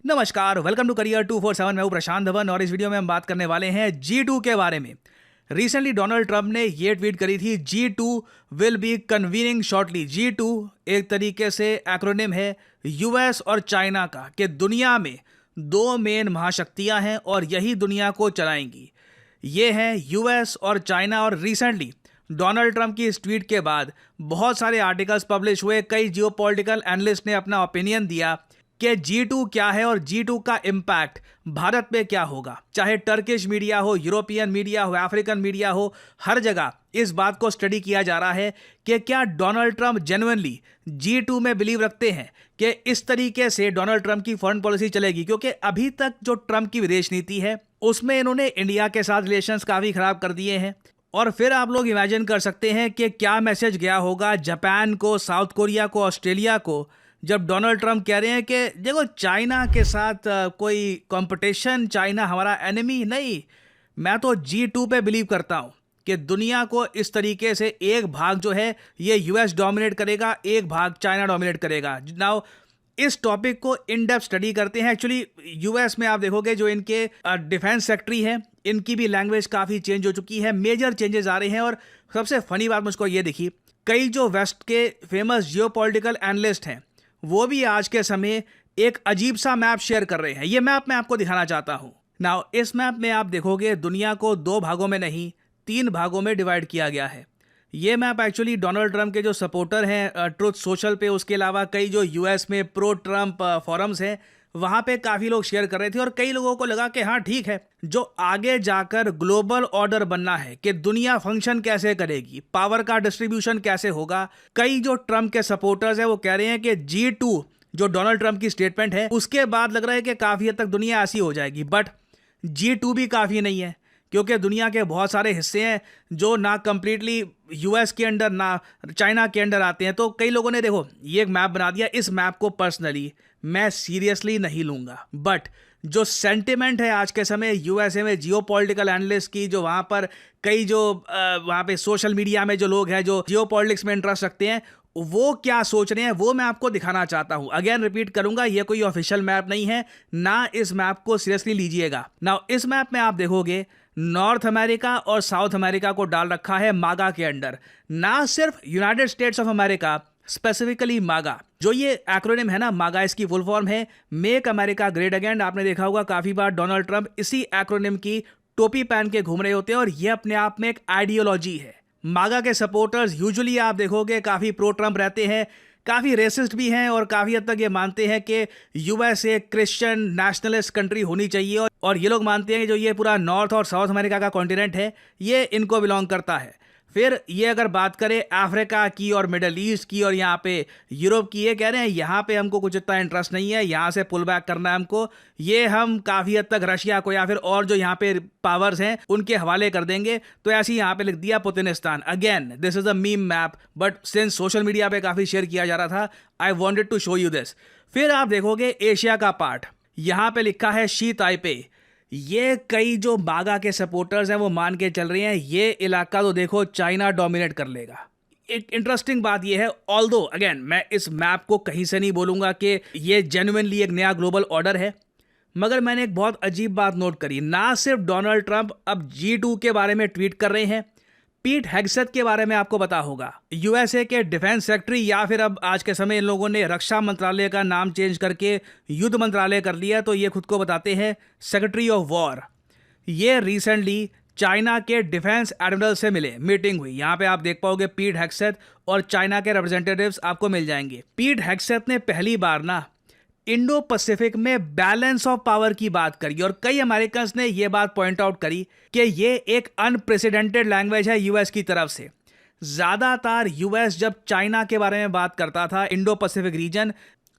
नमस्कार, welcome to career 247। मैं हूं प्रशांत धवन और इस वीडियो में हम बात करने वाले हैं G2 के बारे में। रिसेंटली डोनाल्ड ट्रंप ने ये ट्वीट करी थी, G2 will be convening shortly. G2 एक तरीके से एक्रोनिम है यूएस और चाइना का, कि दुनिया में दो मेन महाशक्तियां हैं और यही दुनिया को चलाएंगी। ये हैं यूएस और चाइना। और रिसेंटली डोनाल्ड ट्रंप की इस ट्वीट के बाद बहुत सारे आर्टिकल्स पब्लिश हुए, कई जियोपॉलिटिकल एनालिस्ट ने अपना ओपिनियन दिया कि G2 क्या है और G2 का इम्पैक्ट भारत पे क्या होगा। चाहे टर्किश मीडिया हो, यूरोपियन मीडिया हो, अफ्रीकन मीडिया हो, हर जगह इस बात को स्टडी किया जा रहा है कि क्या डोनाल्ड ट्रंप जेन्युइनली G2 में बिलीव रखते हैं कि इस तरीके से डोनाल्ड ट्रंप की फॉरेन पॉलिसी चलेगी। क्योंकि अभी तक जो ट्रंप की विदेश नीति है उसमें इन्होंने इंडिया के साथ रिलेशंस काफ़ी ख़राब कर दिए हैं। और फिर आप लोग इमेजिन कर सकते हैं कि क्या मैसेज गया होगा जापान को, साउथ कोरिया को, ऑस्ट्रेलिया को, जब डोनाल्ड ट्रंप कह रहे हैं कि देखो चाइना के साथ कोई कंपटीशन, चाइना हमारा एनिमी नहीं। मैं तो G2 पे बिलीव करता हूँ कि दुनिया को इस तरीके से एक भाग जो है ये यूएस डोमिनेट करेगा, एक भाग चाइना डोमिनेट करेगा। नाउ इस टॉपिक को इन डेप्थ स्टडी करते हैं। एक्चुअली यूएस में आप देखोगे जो इनके डिफेंस सेक्रेटरी हैं, इनकी भी लैंग्वेज काफ़ी चेंज हो चुकी है, मेजर चेंजेस आ रहे हैं। और सबसे फनी बात मुझको ये दिखी, कई जो वेस्ट के फेमस जियोपॉलिटिकल एनालिस्ट हैं वो भी आज के समय एक अजीब सा मैप शेयर कर रहे हैं। ये मैप मैं आपको दिखाना चाहता हूं। नाउ इस मैप में आप देखोगे दुनिया को दो भागों में नहीं, तीन भागों में डिवाइड किया गया है। ये मैप एक्चुअली डोनाल्ड ट्रंप के जो सपोर्टर हैं ट्रुथ सोशल पे, उसके अलावा कई जो यूएस में प्रो ट्रंप फॉरम्स हैं वहाँ पे काफ़ी लोग शेयर कर रहे थे। और कई लोगों को लगा कि हाँ ठीक है, जो आगे जाकर ग्लोबल ऑर्डर बनना है कि दुनिया फंक्शन कैसे करेगी, पावर का डिस्ट्रीब्यूशन कैसे होगा। कई जो ट्रंप के सपोर्टर्स हैं वो कह रहे हैं कि G2 जो डोनाल्ड ट्रंप की स्टेटमेंट है उसके बाद लग रहा है कि काफ़ी हद तक दुनिया ऐसी हो जाएगी। बट G2 भी काफ़ी नहीं है, क्योंकि दुनिया के बहुत सारे हिस्से हैं जो ना कंप्लीटली यूएस के अंडर ना चाइना के अंडर आते हैं। तो कई लोगों ने देखो ये एक मैप बना दिया। इस मैप को पर्सनली मैं सीरियसली नहीं लूँगा, बट जो सेंटिमेंट है आज के समय यूएसए में जियोपॉलिटिकल एनालिस्ट की, जो वहाँ पर कई जो वहाँ पे सोशल मीडिया में जो लोग हैं जो जियोपॉलिटिक्स में इंटरेस्ट रखते हैं, वो क्या सोच रहे हैं वो मैं आपको दिखाना चाहता हूं। अगेन रिपीट करूंगा, ये कोई ऑफिशियल मैप नहीं है, ना इस मैप को सीरियसली लीजिएगा। नाउ इस मैप में आप देखोगे नॉर्थ अमेरिका और साउथ अमेरिका को डाल रखा है मागा के अंडर। ना सिर्फ United states of America, specifically मागा, जो ये एक्रोनिम है ना, मागा इसकी फुल फॉर्म है मेक अमेरिका ग्रेट अगेन। आपने देखा होगा काफी बार डोनाल्ड ट्रंप इसी एक्रोनिम की टोपी पहन के घूम रहे होते हैं और ये अपने आप में एक आइडियोलॉजी है। मागा के सपोर्टर्स यूजुअली आप देखोगे काफी प्रो ट्रंप रहते हैं, काफ़ी रेसिस्ट भी हैं और काफ़ी हद तक ये मानते हैं कि यूएस एक क्रिश्चियन नेशनलिस्ट कंट्री होनी चाहिए। और ये लोग मानते हैं कि जो ये पूरा नॉर्थ और साउथ अमेरिका का कॉन्टिनेंट है ये इनको बिलोंग करता है। फिर ये अगर बात करें अफ्रीका की और मिडल ईस्ट की और यहाँ पे यूरोप की, ये कह रहे हैं यहाँ पे हमको कुछ इतना इंटरेस्ट नहीं है, यहाँ से पुल बैक करना है हमको, ये हम काफ़ी हद तक रशिया को या फिर और जो यहाँ पे पावर्स हैं उनके हवाले कर देंगे। तो ऐसे ही यहाँ पे लिख दिया Putinistan. Again this is a meme map, but since social media पे काफ़ी शेयर किया जा रहा था, I wanted to show you this. फिर आप देखोगे एशिया का पार्ट, यहाँ पे लिखा है शी ताइपे। ये कई जो मागा के सपोर्टर्स हैं वो मान के चल रहे हैं ये इलाका तो देखो चाइना डोमिनेट कर लेगा। एक इंटरेस्टिंग बात ये है, ऑल्दो अगेन मैं इस मैप को कहीं से नहीं बोलूँगा कि ये जेन्युइनली एक नया ग्लोबल ऑर्डर है, मगर मैंने एक बहुत अजीब बात नोट करी। ना सिर्फ डोनाल्ड ट्रंप अब G2 के बारे में ट्वीट कर रहे हैं, पीट हेगसेथ के बारे में आपको पता होगा, यूएसए के डिफेंस सेक्रेटरी, या फिर अब आज के समय इन लोगों ने रक्षा मंत्रालय का नाम चेंज करके युद्ध मंत्रालय कर लिया, तो ये खुद को बताते हैं सेक्रेटरी ऑफ वॉर। ये रिसेंटली चाइना के डिफेंस एडमिरल से मिले, मीटिंग हुई। यहाँ पे आप देख पाओगे पीट हेगसेथ और चाइना के रिप्रेजेंटेटिव्स आपको मिल जाएंगे। पीट हेगसेथ ने पहली बार ना इंडो पैसिफिक में बैलेंस ऑफ पावर की बात करी और कई अमेरिकन्स ने यह बात पॉइंट आउट करी कि ये एक अनप्रेसिडेंटेड लैंग्वेज है यूएस की तरफ से। ज़्यादातर यूएस जब चाइना के बारे में बात करता था, इंडो पैसिफिक रीजन,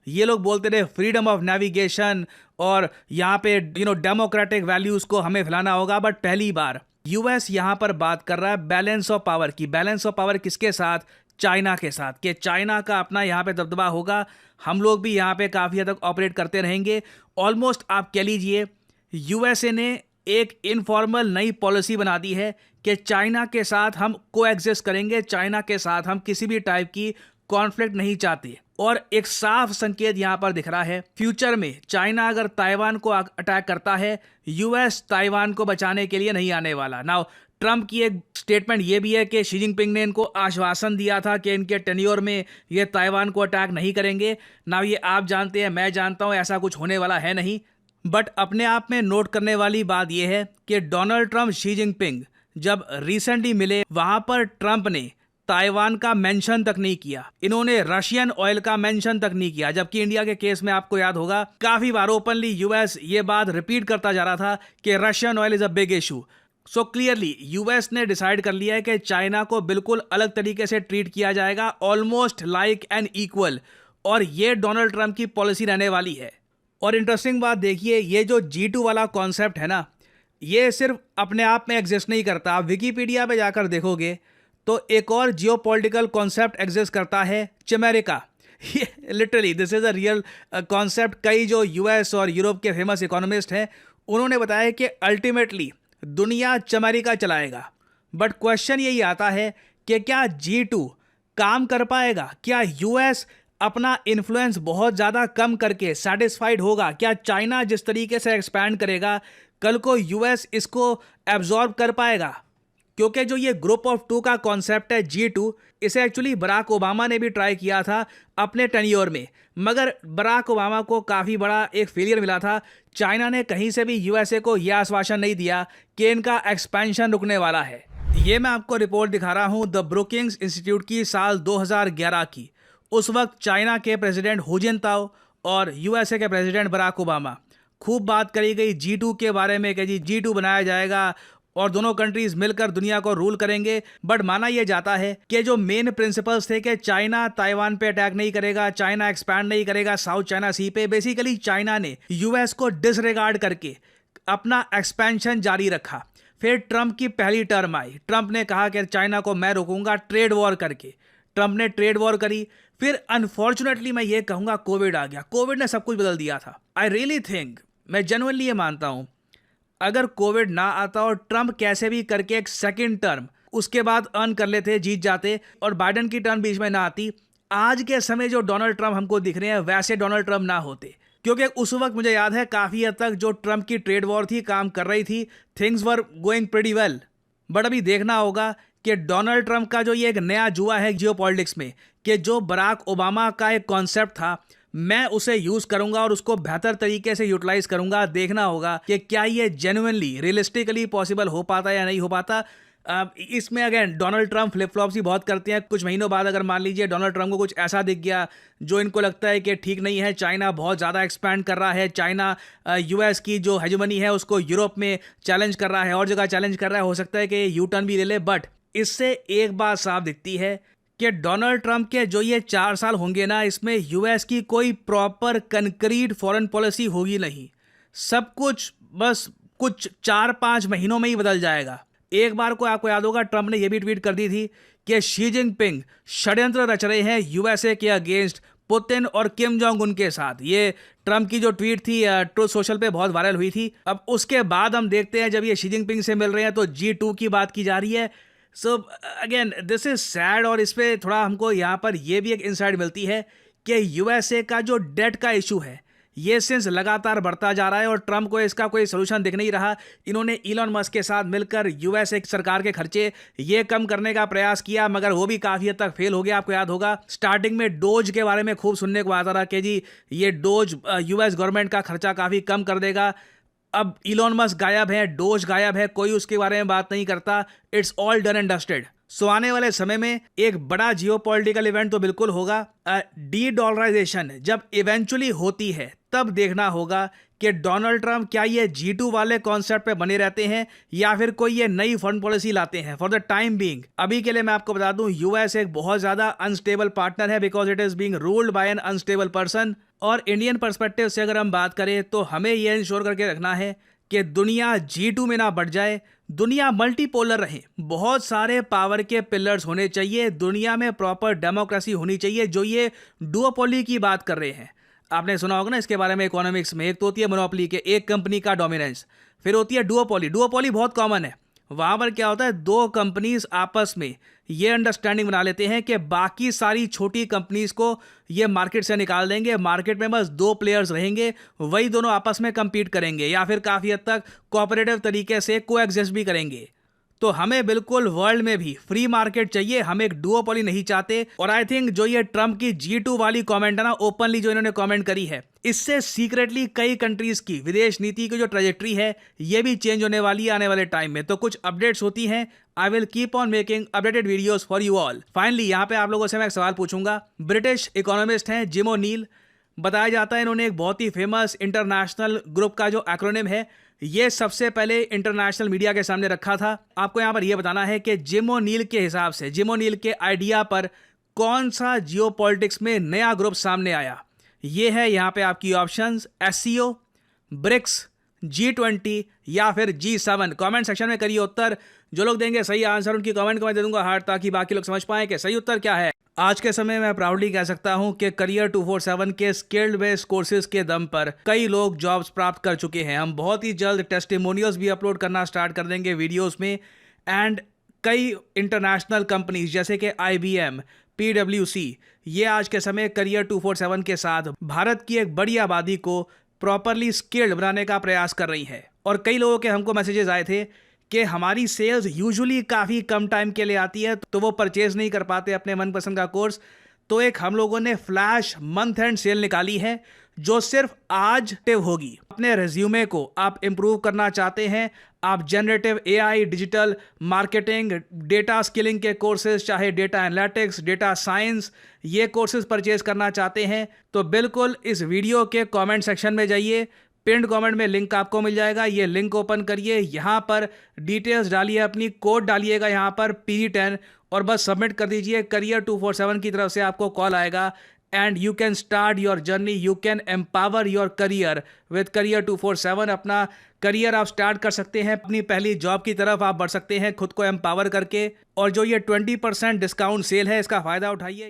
ये लोग बोलते थे फ्रीडम ऑफ नेविगेशन और यहाँ पे डेमोक्रेटिक वैल्यूज़ को हमें फैलाना होगा। बट पहली बार यूएस यहाँ पर बात कर रहा है बैलेंस ऑफ पावर की। बैलेंस ऑफ पावर किसके साथ? चाइना के साथ, कि चाइना का अपना यहाँ पे दबदबा होगा, हम लोग भी यहाँ पे काफ़ी हद तक ऑपरेट करते रहेंगे। ऑलमोस्ट आप कह लीजिए यूएसए ने एक इनफॉर्मल नई पॉलिसी बना दी है कि चाइना के साथ हम कोएग्जिस्ट करेंगे, चाइना के साथ हम किसी भी टाइप की कॉन्फ्लिक्ट नहीं चाहते। और एक साफ संकेत यहां पर दिख रहा है, फ्यूचर में चाइना अगर ताइवान को अटैक करता है, यूएस ताइवान को बचाने के लिए नहीं आने वाला। नाउ ट्रंप की एक स्टेटमेंट ये भी है कि शी जिनपिंग ने इनको आश्वासन दिया था कि इनके टेन्योर में ये ताइवान को अटैक नहीं करेंगे। नाउ ये आप जानते हैं, मैं जानता हूं, ऐसा कुछ होने वाला है नहीं। बट अपने आप में नोट करने वाली बात यह है कि डोनाल्ड ट्रंप शी जिनपिंग जब रिसेंटली मिले, वहां पर ट्रंप ने ताइवान का मेंशन तक नहीं किया, इन्होंने रशियन ऑयल का मेंशन तक नहीं किया। जबकि इंडिया के केस में आपको याद होगा, काफी बार ओपनली यूएस ये बात रिपीट करता जा रहा था कि Russian oil is a big issue. So clearly US ने डिसाइड कर लिया है कि चाइना को बिल्कुल अलग तरीके से ट्रीट किया जाएगा, ऑलमोस्ट लाइक एन इक्वल, और ये डोनाल्ड ट्रंप की पॉलिसी रहने वाली है। और इंटरेस्टिंग बात देखिए, ये जो G2 वाला कॉन्सेप्ट है ना, ये सिर्फ अपने आप में एग्जिस्ट नहीं करता। आप विकीपीडिया पे जाकर देखोगे तो एक और जियोपॉलिटिकल कॉन्सेप्ट एग्जिस्ट करता है, Chimerica. Literally this is a real concept. कई जो यूएस और यूरोप के फेमस इकोनॉमिस्ट हैं, उन्होंने बताया कि अल्टीमेटली दुनिया चिमेरिका चलाएगा। बट क्वेश्चन यही आता है कि क्या G2 काम कर पाएगा? क्या यूएस अपना इन्फ्लुएंस बहुत ज़्यादा कम करके सेटिस्फाइड होगा? क्या चाइना जिस तरीके से एक्सपैंड करेगा, कल को यूएस इसको एब्जॉर्ब कर पाएगा? क्योंकि जो ये ग्रुप ऑफ टू का कॉन्सेप्ट है G2, इसे एक्चुअली बराक ओबामा ने भी ट्राई किया था अपने टेन्योर में, मगर बराक ओबामा को काफ़ी बड़ा एक फेलियर मिला था। चाइना ने कहीं से भी यूएसए को यह आश्वासन नहीं दिया कि इनका एक्सपेंशन रुकने वाला है। ये मैं आपको रिपोर्ट दिखा रहा हूँ द ब्रुकिंग्स इंस्टीट्यूट की, साल 2011 की। उस वक्त चाइना के प्रेसिडेंट हु जिनताओ और यूएसए के प्रेसिडेंट बराक ओबामा, खूब बात करी गई G2 के बारे में कि जी G2 बनाया जाएगा और दोनों कंट्रीज मिलकर दुनिया को रूल करेंगे। बट माना यह जाता है कि जो मेन प्रिंसिपल्स थे कि चाइना ताइवान पे अटैक नहीं करेगा, चाइना एक्सपैंड नहीं करेगा साउथ चाइना सी पे, बेसिकली चाइना ने यूएस को डिसरिगार्ड करके अपना एक्सपेंशन जारी रखा। फिर ट्रंप की पहली टर्म आई, ट्रंप ने कहा कि चाइना को मैं रोकूंगा ट्रेड वॉर करके। ट्रंप ने ट्रेड वॉर करी। फिर अनफॉर्चुनेटली मैं ये कहूंगा कोविड आ गया। कोविड ने सब कुछ बदल दिया था। आई रियली थिंक, मैं जेन्युइनली ये मानता हूं, अगर कोविड ना आता और ट्रंप कैसे भी करके एक सेकंड टर्म उसके बाद अर्न कर लेते, जीत जाते, और बाइडेन की टर्म बीच में ना आती, आज के समय जो डोनाल्ड ट्रंप हमको दिख रहे हैं वैसे डोनाल्ड ट्रंप ना होते। क्योंकि उस वक्त मुझे याद है काफ़ी हद तक जो ट्रंप की ट्रेड वॉर थी काम कर रही थी, things were going pretty well. But अभी देखना होगा कि डोनाल्ड ट्रंप का जो ये एक नया जुआ है जियोपॉलिटिक्स में, कि जो बराक ओबामा का एक कॉन्सेप्ट था, मैं उसे यूज करूंगा और उसको बेहतर तरीके से यूटिलाइज करूंगा। देखना होगा कि क्या ये जेन्युइनली रियलिस्टिकली पॉसिबल हो पाता या नहीं हो पाता। इसमें again Donald Trump flip flops ही बहुत करते हैं। कुछ महीनों बाद अगर मान लीजिए डोनाल्ड ट्रंप को कुछ ऐसा दिख गया जो इनको लगता है कि ठीक नहीं है, चाइना बहुत ज़्यादा एक्सपैंड कर रहा है, चाइना यूएस की जो हेजेमनी है उसको यूरोप में चैलेंज कर रहा है, और जगह चैलेंज कर रहा है, हो सकता है कि यू टर्न भी ले ले। बट इससे एक बात साफ दिखती है कि डोनाल्ड ट्रंप के जो ये 4 साल होंगे ना, इसमें यूएस की कोई प्रॉपर कंक्रीट फॉरेन पॉलिसी होगी नहीं। सब कुछ बस कुछ 4-5 महीनों में ही बदल जाएगा। एक बार को आपको याद होगा ट्रंप ने यह भी ट्वीट कर दी थी कि शी जिनपिंग षड्यंत्र रच रहे हैं यूएसए के अगेंस्ट, पुतिन और किम जोंग उन के साथ। ये ट्रंप की जो ट्वीट थी ट्रूथ सोशल पे बहुत वायरल हुई थी। अब उसके बाद हम देखते हैं जब ये शी जिनपिंग से मिल रहे हैं तो G2 की बात की जा रही है। So again this is sad. और इस पर थोड़ा हमको यहाँ पर यह भी एक इंसाइट मिलती है कि यूएसए का जो डेट का इशू है ये सिंस लगातार बढ़ता जा रहा है और ट्रंप को इसका कोई सोल्यूशन दिख नहीं रहा। इन्होंने इलॉन मस्क के साथ मिलकर यूएसए सरकार के खर्चे ये कम करने का प्रयास किया, मगर वो भी काफ़ी हद तक फेल हो गया। आपको याद होगा स्टार्टिंग में डोज के बारे में खूब सुनने को आता रहा कि जी ये डोज यूएस गवर्नमेंट का खर्चा काफ़ी कम कर देगा। अब इलॉन मस्क गायब है, डोज गायब है, कोई उसके बारे में बात नहीं करता। It's all done and dusted. So आने वाले समय में एक बड़ा जियोपॉलिटिकल इवेंट तो बिल्कुल होगा। डी-डॉलराइजेशन जब इवेंचुअली होती है तब देखना होगा कि डोनाल्ड ट्रंप क्या ये G2 वाले कॉन्सेप्ट पे बने रहते हैं या फिर कोई ये नई फॉरेन पॉलिसी लाते हैं। फॉर द टाइम बीइंग अभी के लिए मैं आपको बता दूं यूएस एक बहुत ज्यादा अनस्टेबल पार्टनर है because it is being ruled by N unstable person. और इंडियन पर्सपेक्टिव से अगर हम बात करें तो हमें यह इंश्योर करके रखना है कि दुनिया G2 में ना बढ़ जाए, दुनिया मल्टीपोलर रहे। बहुत सारे पावर के पिलर्स होने चाहिए, दुनिया में प्रॉपर डेमोक्रेसी होनी चाहिए। जो ये डुओपोली की बात कर रहे हैं, आपने सुना होगा ना इसके बारे में इकोनॉमिक्स में। एक तो होती है मोनोपोली के एक कंपनी का डोमिनेंस, फिर होती है डुओपोली। डुओपोली बहुत कॉमन है, वहाँ पर क्या होता है, दो कंपनीज आपस में ये अंडरस्टैंडिंग बना लेते हैं कि बाकी सारी छोटी कंपनीज को ये मार्केट से निकाल देंगे, मार्केट में बस दो प्लेयर्स रहेंगे, वही दोनों आपस में compete करेंगे या फिर काफ़ी हद तक कोऑपरेटिव तरीके से कोएग्जिस्ट भी करेंगे। तो हमें बिल्कुल वर्ल्ड में भी फ्री मार्केट चाहिए, हम एक डुओपोली नहीं चाहते। और आई थिंक जो ये ट्रम्प की G2 वाली कमेंट है ना, ओपनली जो इन्होंने कमेंट करी है, इससे सीक्रेटली कई कंट्रीज की विदेश नीति की जो ट्रेजेक्ट्री है ये भी चेंज होने वाली है आने वाले टाइम में। तो कुछ अपडेट्स होती हैं, I will keep on making updated videos for you all. Finally यहाँ पे आप लोगों से मैं एक सवाल पूछूंगा। ब्रिटिश इकोनॉमिस्ट हैं जिम ओ'नील, बताया जाता है इन्होंने एक बहुत ही फेमस इंटरनेशनल ग्रुप का जो एक्रोनिम है ये सबसे पहले इंटरनेशनल मीडिया के सामने रखा था। आपको यहाँ पर यह बताना है कि जिम ओ'नील के हिसाब से, जिम ओ'नील के आइडिया पर कौन सा जियोपॉलिटिक्स में नया ग्रुप सामने आया। ये है यहाँ पे आपकी ऑप्शंस, SCO, ब्रिक्स, G20 या फिर G7। कमेंट सेक्शन में करिए उत्तर। जो लोग देंगे सही आंसर उनकी कमेंट को मैं दे दूंगा हार्ट, ताकि बाकी लोग समझ पाएं कि सही उत्तर क्या है। आज के समय में प्राउडली कह सकता हूं कि करियर 247 के स्किल्ड बेस्ड कोर्सेज के दम पर कई लोग जॉब्स प्राप्त कर चुके हैं। हम बहुत ही जल्द टेस्टिमोनियल्स भी अपलोड करना स्टार्ट कर देंगे वीडियोस में। एंड कई इंटरनेशनल कंपनीज जैसे कि IBM, PwC, ये आज के समय करियर 247 के साथ भारत की एक बड़ी आबादी को प्रॉपरली स्किल्ड बनाने का प्रयास कर रही है। और कई लोगों के हमको मैसेजेस आए थे कि हमारी सेल्स यूजुअली काफ़ी कम टाइम के लिए आती है तो वो परचेज नहीं कर पाते अपने मनपसंद का कोर्स। तो एक हम लोगों ने फ्लैश मंथ एंड सेल निकाली है जो सिर्फ आज एक्टिव होगी। अपने रेज्यूमे को आप इम्प्रूव करना चाहते हैं, आप generative AI, digital marketing, data skilling के कोर्सेज, चाहे डेटा एनालिटिक्स, डेटा साइंस, ये कोर्सेज परचेज करना चाहते हैं तो बिल्कुल इस वीडियो के कमेंट सेक्शन में जाइए, पिंड कमेंट में लिंक आपको मिल जाएगा, ये लिंक ओपन करिए, यहाँ पर डिटेल्स डालिए, अपनी कोड डालिएगा यहाँ पर PG10 और बस सबमिट कर दीजिए। करियर 247 की तरफ से आपको कॉल आएगा and you can start your journey, you can empower your career with career 247। अपना करियर आप स्टार्ट कर सकते हैं, अपनी पहली जॉब की तरफ आप बढ़ सकते हैं खुद को एम्पावर करके। और जो ये 20% डिस्काउंट सेल है इसका फ़ायदा उठाइए।